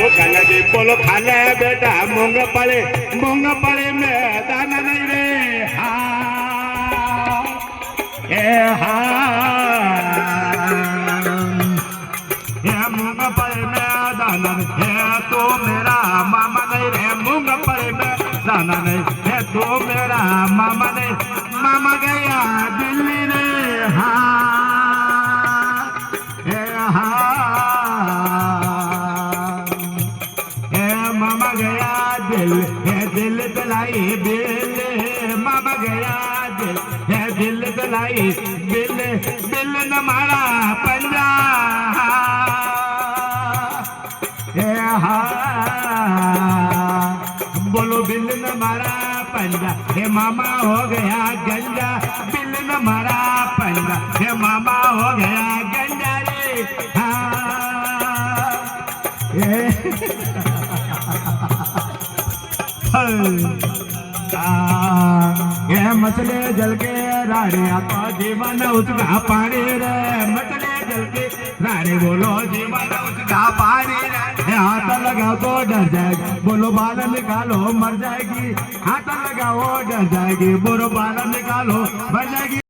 भूख लगी बोलो खा ले बेटा मूंग पड़े में दाना नहीं रे हाँ ए हाँ ये मूंग पड़े में दाना नहीं है तो मेरा मामा नहीं रे मूंग पड़े में दाना नहीं है तो मेरा मामा नहीं मामा गया दिल्ली रे हाँ मामा गया दिल दलाई बिल मामा गया दिल दलाई बिल न मारा पंजा बोलो बिल न मारा पंजा हे मामा हो गया गंजा बिल न मारा पंजा हे मामा हो गया गंजा रे ये मछले जल के रानी आपका जीवन उसका पानी रे मछले जल के रानी बोलो जीवन उसका पानी रे हाथ लगाओ तो डर जाएगी बोलो बाल निकालो मर जाएगी हाथ लगाओ डर जाएगी बोलो बाल निकालो मर जाएगी।